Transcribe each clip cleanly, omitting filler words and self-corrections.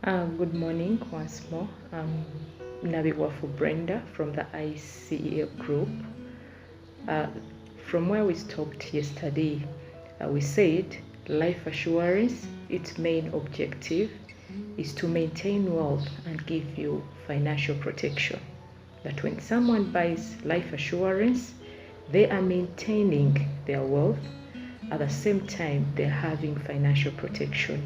Good morning once more. I'm Nabiwafu Brenda from the ICEA group. Uh, from where we stopped yesterday, we said life assurance, its main objective is to maintain wealth and give you financial protection. That when someone buys life assurance, they are maintaining their wealth. At the same time, they're having financial protection.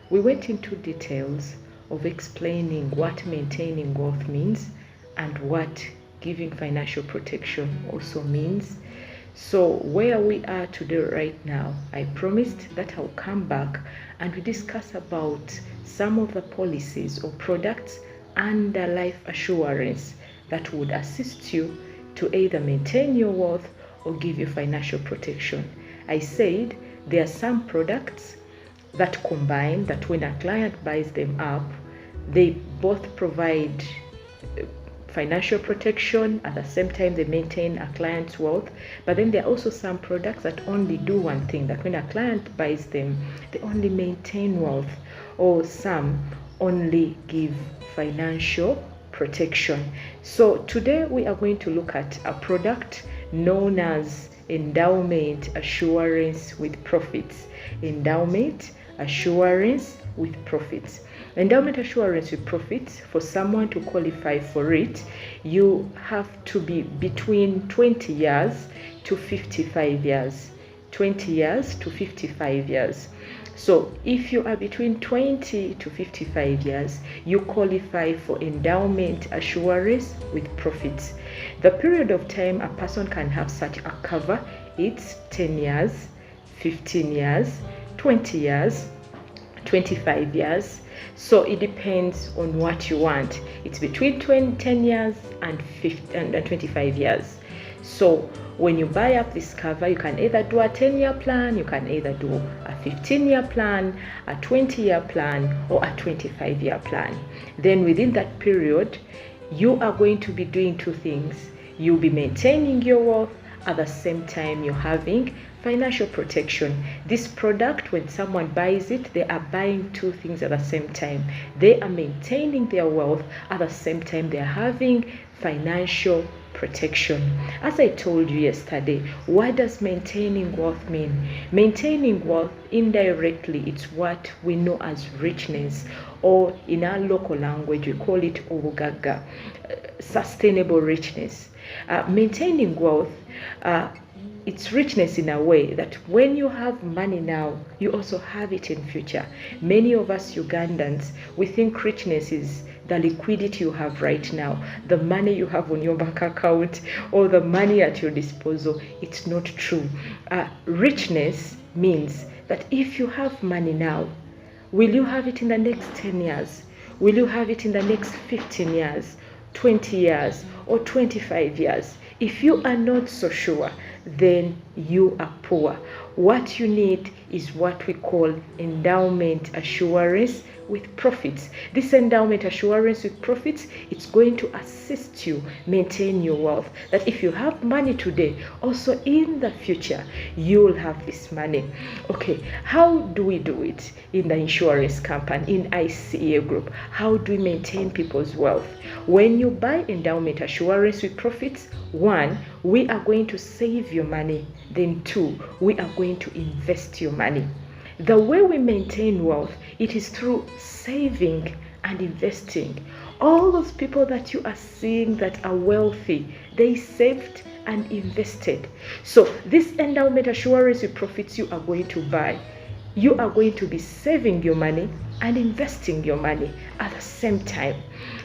We went into details of explaining what maintaining wealth means and what giving financial protection also means. So where we are today right now, I promised that I'll come back and we discuss about some of the policies or products under life assurance that would assist you to either maintain your wealth or give you financial protection. I said there are some products that combine, that when a client buys them up, they both provide financial protection, at the same time they maintain a client's wealth. But then there are also some products that only do one thing, that when a client buys them, they only maintain wealth, or some only give financial protection. So today we are going to look at a product known as endowment assurance with profits. Endowment assurance with profits. Endowment assurance with profits, for someone to qualify for it, you have to be between 20 years to 55 years. 20 years to 55 years. So if you are between 20 to 55 years, you qualify for endowment assurance with profits. The period of time a person can have such a cover, it's 10 years, 15 years, 20 years, 25 years. So it depends on what you want. It's between 10 years and 25 years. So when you buy up this cover, you can either do a 10-year plan, you can either do a 15-year plan, a 20-year plan, or a 25-year plan. Then within that period, you are going to be doing two things. You'll be maintaining your wealth, at the same time you're having financial protection. This product, when someone buys it, they are buying two things at the same time. They are maintaining their wealth, at the same time they're having financial protection. As I told you yesterday, what does maintaining wealth mean? Maintaining wealth, indirectly, it's what we know as richness, or in our local language we call it ubugaga, sustainable richness. Maintaining wealth, it's richness in a way that when you have money now, you also have it in future. Many of us Ugandans, we think richness is the liquidity you have right now, the money you have on your bank account, or the money at your disposal. It's not true. Richness means that if you have money now, will you have it in the next 10 years? Will you have it in the next 15 years, 20 years, or 25 years? If you are not so sure, then you are poor. What you need is what we call endowment assurance with profits. This endowment assurance with profits, it's going to assist you maintain your wealth. That if you have money today, also in the future, you will have this money. Okay, how do we do it in the insurance company, in ICEA group? How do we maintain people's wealth? When you buy endowment assurance with profits, one, we are going to save your money. Then two, we are going to invest your money. The way we maintain wealth, it is through saving and investing. All those people that you are seeing that are wealthy, they saved and invested. So this endowment assurance with profits you are going to buy, you are going to be saving your money and investing your money at the same time.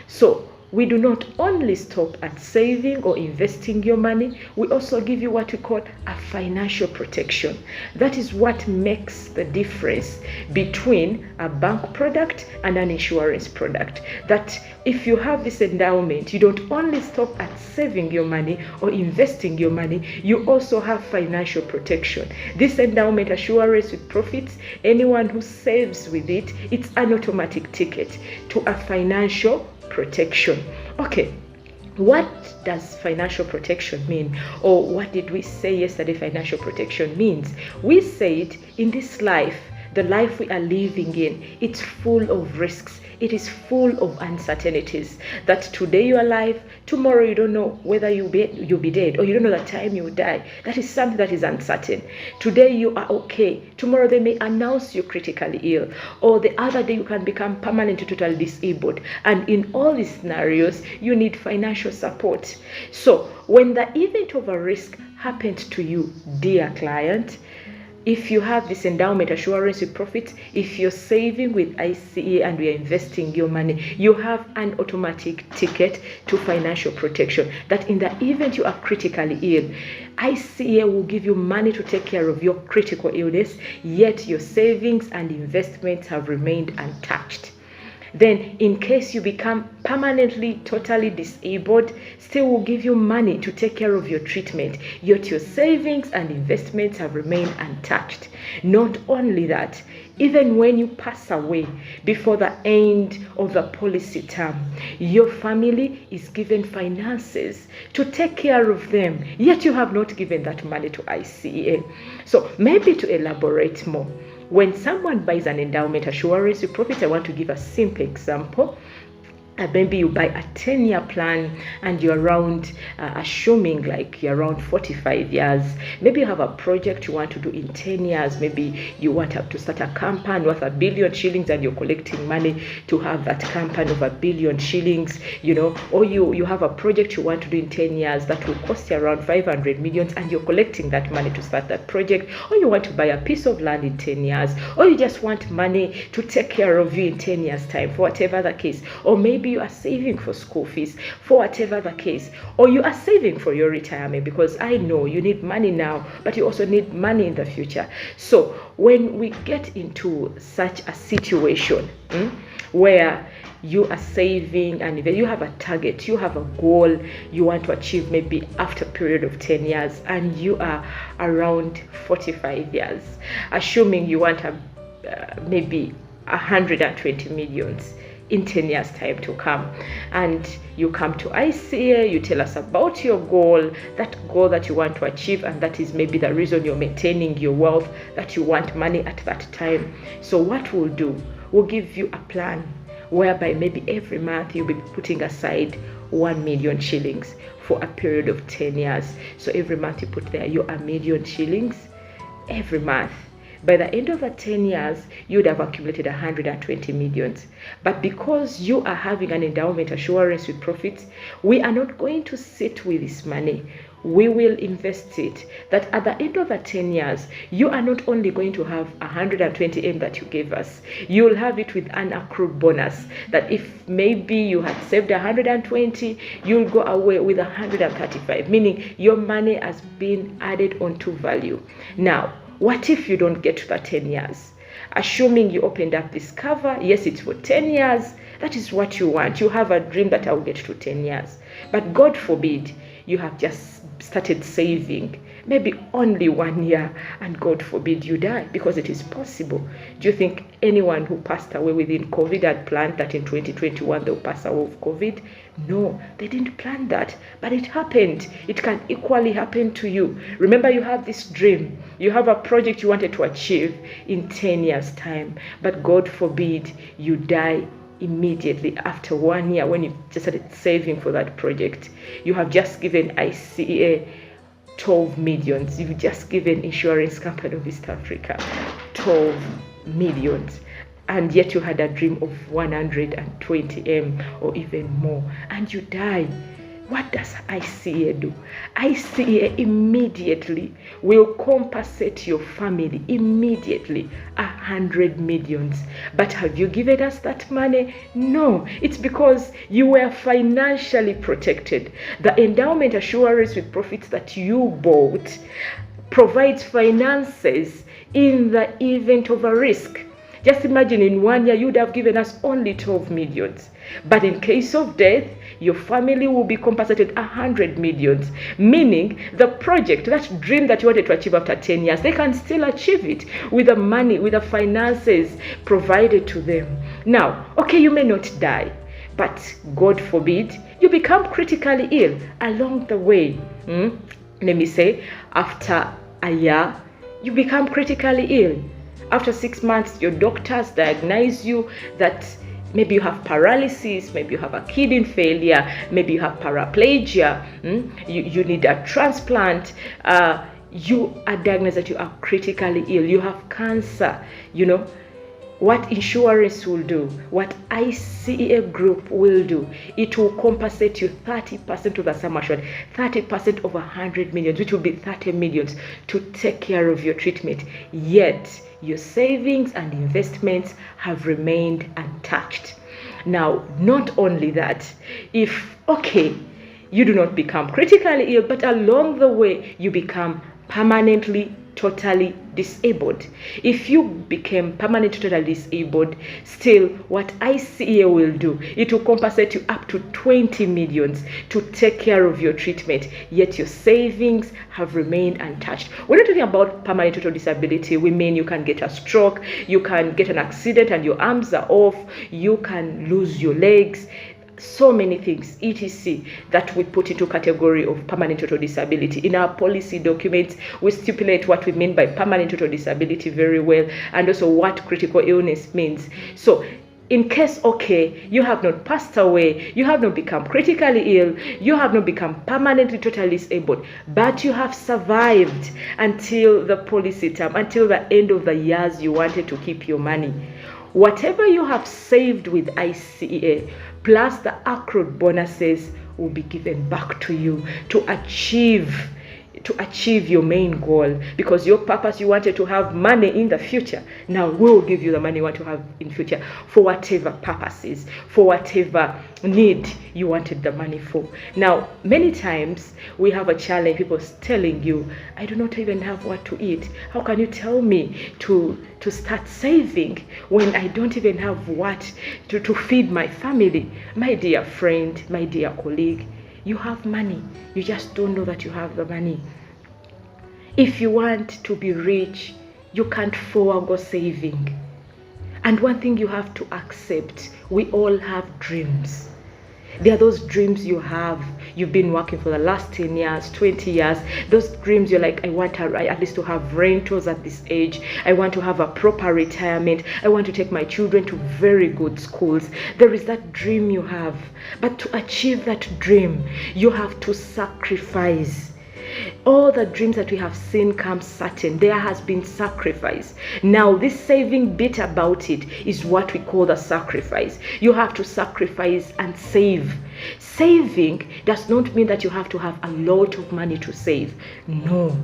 So we do not only stop at saving or investing your money, we also give you what we call a financial protection. That is what makes the difference between a bank product and an insurance product. That if you have this endowment, you don't only stop at saving your money or investing your money, you also have financial protection. This endowment assurance with profits, anyone who saves with it, it's an automatic ticket to a financial protection. Okay, what does financial protection mean? Or what did we say yesterday financial protection means? We said in this life, the life we are living in, it's full of risks. it is full of uncertainties. That today you're alive, tomorrow you don't know whether you'll be dead, or you don't know the time you will die. That is something that is uncertain. Today you are okay, tomorrow they may announce you critically ill, or the other day you can become permanently totally disabled. And in all these scenarios, you need financial support. So when the event of a risk happens to you, dear client, if you have this endowment assurance with profit, if you're saving with ICEA and we are investing your money, you have an automatic ticket to financial protection. That in the event you are critically ill, ICEA will give you money to take care of your critical illness, yet your savings and investments have remained untouched. Then in case you become permanently totally disabled, still will give you money to take care of your treatment, yet your savings and investments have remained untouched. Not only that, even when you pass away before the end of the policy term, your family is given finances to take care of them, yet you have not given that money to ICEA. So maybe to elaborate more, when someone buys an endowment assurance with profit, I want to give a simple example. Maybe you buy a 10-year plan and you're around, assuming like you're around 45 years. Maybe you have a project you want to do in 10 years. Maybe you want to start a company worth $1 billion and you're collecting money to have that company of $1 billion, or you have a project you want to do in 10 years that will cost you around 500 million and you're collecting that money to start that project, or you want to buy a piece of land in 10 years, or you just want money to take care of you in 10 years time, for whatever the case, or maybe you are saving for school fees, for whatever the case, or you are saving for your retirement, because I know you need money now, but you also need money in the future. So when we get into such a situation where you are saving and you have a target, you have a goal you want to achieve, maybe after a period of 10 years, and you are around 45 years, assuming you want maybe 120 millions in 10 years time to come, and you come to ICEA, you tell us about your goal that you want to achieve, and that is maybe the reason you're maintaining your wealth, that you want money at that time. So what we'll do, we'll give you a plan whereby maybe every month you'll be putting aside 1 million shillings for a period of 10 years. So every month you put there your 1 million shillings every month. By the end of the 10 years, you would have accumulated 120 millions. But because you are having an endowment assurance with profits, we are not going to sit with this money. We will invest it. That at the end of the 10 years, you are not only going to have 120 M that you gave us, you will have it with an accrued bonus. That if maybe you had saved 120, you'll go away with 135, meaning your money has been added onto value. Now, what if you don't get to the 10 years? Assuming you opened up this cover, yes, it's for 10 years. That is what you want. You have a dream that I'll get to 10 years. But God forbid, you have just started saving maybe only 1 year, and God forbid you die, because it is possible. Do you think anyone who passed away within COVID had planned that in 2021 they'll pass away of COVID? No, they didn't plan that, but it happened. It can equally happen to you. Remember, you have this dream, you have a project you wanted to achieve in 10 years time, but God forbid you die immediately after 1 year when you just started saving for that project. You have just given ICEA 12 millions. You've just given Insurance Company of East Africa 12 millions. And yet you had a dream of 120 M or even more, and you die. What does ICEA do? ICEA immediately will compensate your family immediately 100 millions. But have you given us that money? No, it's because you were financially protected. The endowment assurance with profits that you bought provides finances in the event of a risk. Just imagine, in 1 year, you'd have given us only 12 millions. But in case of death, your family will be compensated 100 millions, meaning the project, that dream that you wanted to achieve after 10 years, they can still achieve it with the money, with the finances provided to them. Now, okay, you may not die, but God forbid, you become critically ill along the way. Let me say, after a year, you become critically ill. After 6 months, your doctors diagnose you that maybe you have paralysis, maybe you have a kidney failure, maybe you have paraplegia, you need a transplant, you are diagnosed that you are critically ill, you have cancer, what insurance will do, what ICEA group will do, it will compensate you 30% of the sum assured, 30% of 100 million, which will be 30 millions to take care of your treatment. Yet your savings and investments have remained untouched. Now, not only that, if, you do not become critically ill, but along the way you become permanently totally disabled. If you became permanently totally disabled, still what ICEA will do, it will compensate you up to 20 millions to take care of your treatment, yet your savings have remained untouched. When we're talking about permanent total disability, we mean you can get a stroke, you can get an accident and your arms are off, you can lose your legs, so many things, etc., that we put into category of permanent total disability. In our policy documents, we stipulate what we mean by permanent total disability very well, and also what critical illness means. So in case, you have not passed away, you have not become critically ill, you have not become permanently totally disabled, but you have survived until the policy term, until the end of the years you wanted to keep your money, whatever you have saved with ICEA, plus the accrued bonuses, will be given back to you to achieve your main goal, because your purpose, you wanted to have money in the future. Now we'll give you the money you want to have in future for whatever purposes, for whatever need you wanted the money for. Now, many times we have a challenge, people telling you, I do not even have what to eat. How can you tell me to start saving when I don't even have what to feed my family? My dear friend, my dear colleague, you have money, you just don't know that you have the money. If you want to be rich, you can't forego saving. And one thing you have to accept, we all have dreams. There are those dreams you have, you've been working for the last 10 years, 20 years, those dreams you're like, I want at least to have rentals at this age, I want to have a proper retirement, I want to take my children to very good schools. There is that dream you have, but to achieve that dream, you have to sacrifice. All the dreams that we have seen come certain. There has been sacrifice. Now, this saving bit about it is what we call the sacrifice. You have to sacrifice and save. Saving does not mean that you have to have a lot of money to save. No.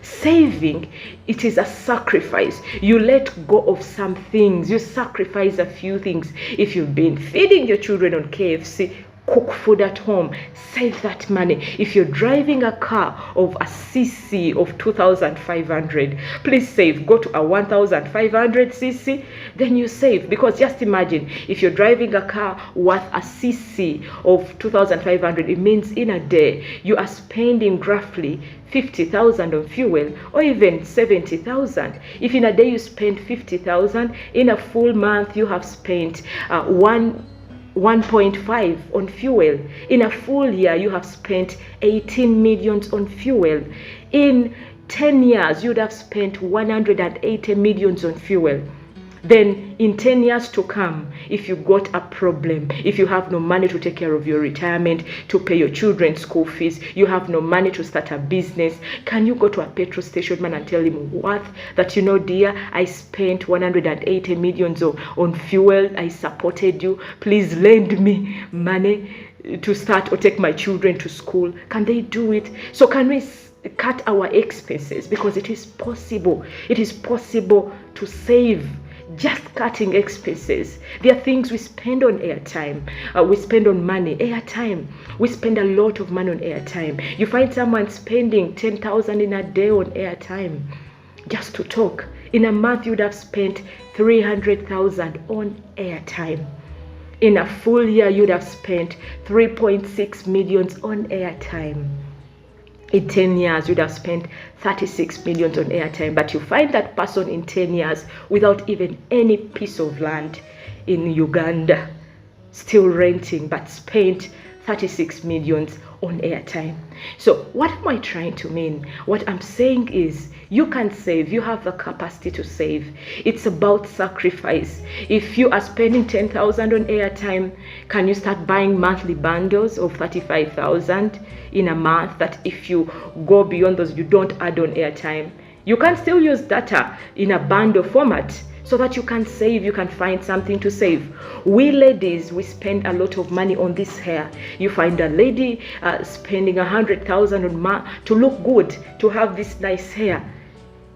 Saving, it is a sacrifice. You let go of some things. You sacrifice a few things. If you've been feeding your children on KFC, cook food at home, save that money. If you're driving a car of a cc of 2,500, please save. Go to a 1,500 cc, then you save. Because just imagine, if you're driving a car worth a cc of 2,500, it means in a day you are spending roughly 50,000 on fuel, or even 70,000. If in a day you spend 50,000, in a full month you have spent 1.5 on fuel. In a full year, you have spent 18 millions on fuel. In 10 years, you would have spent 180 millions on fuel. Then in 10 years to come, if you got a problem, if you have no money to take care of your retirement, to pay your children's school fees, you have no money to start a business, can you go to a petrol station man and tell him what? That, dear, I spent 180 millions on fuel, I supported you, please lend me money to start or take my children to school. Can they do it? So can we cut our expenses? Because it is possible. It is possible to save. Just cutting expenses. There are things we spend on airtime. We spend on money, airtime. We spend a lot of money on airtime. You find someone spending 10,000 in a day on airtime just to talk. In a month, you would have spent 300,000 on airtime. In a full year, you would have spent 3.6 million on airtime. In 10 years, you'd have spent 36 million on airtime, but you find that person in 10 years without even any piece of land in Uganda, still renting, but spent 36 million on airtime. So what am I trying to mean? What I'm saying is you can save. You have the capacity to save. It's about sacrifice. If you are spending 10,000 on airtime, can you start buying monthly bundles of 35,000 in a month, that if you go beyond those, you don't add on airtime? You can still use data in a bundle format, so that you can save, you can find something to save. We ladies, we spend a lot of money on this hair. You find a lady spending 100,000 on to look good, to have this nice hair.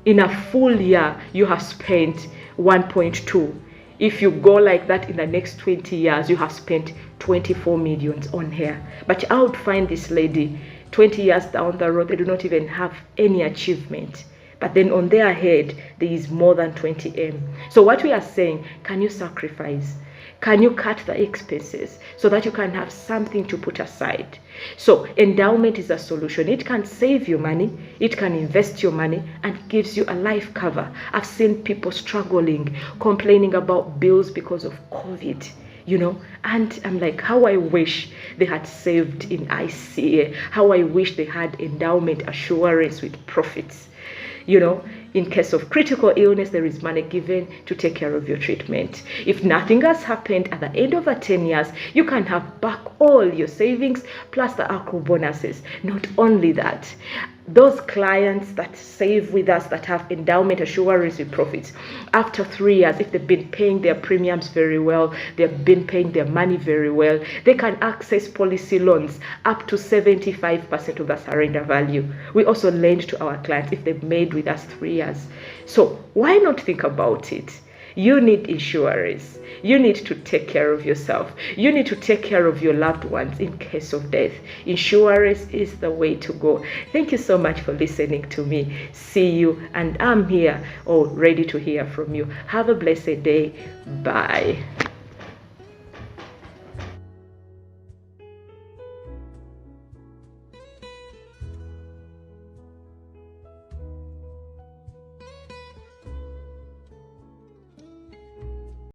In a full year, you have spent 1.2. If you go like that in the next 20 years, you have spent 24 millions on hair. But I would find this lady 20 years down the road, they do not even have any achievement. But then on their head, there is more than 20 M. So what we are saying, can you sacrifice? Can you cut the expenses so that you can have something to put aside? So endowment is a solution. It can save you money, it can invest your money, and gives you a life cover. I've seen people struggling, complaining about bills because of COVID. And I'm like, how I wish they had saved in ICEA, how I wish they had endowment assurance with profits. In case of critical illness, there is money given to take care of your treatment. If nothing has happened at the end of the 10 years, you can have back all your savings plus the accrual bonuses. Not only that, those clients that save with us, that have endowment assurance with profits, after 3 years, if they've been paying their premiums very well, they've been paying their money very well, they can access policy loans up to 75% of the surrender value. We also lend to our clients if they've made with us 3 years. So why not think about it? You need insurance. You need to take care of yourself. You need to take care of your loved ones in case of death. Insurance is the way to go. Thank you so much for listening to me. See you, and I'm here, ready to hear from you. Have a blessed day. Bye.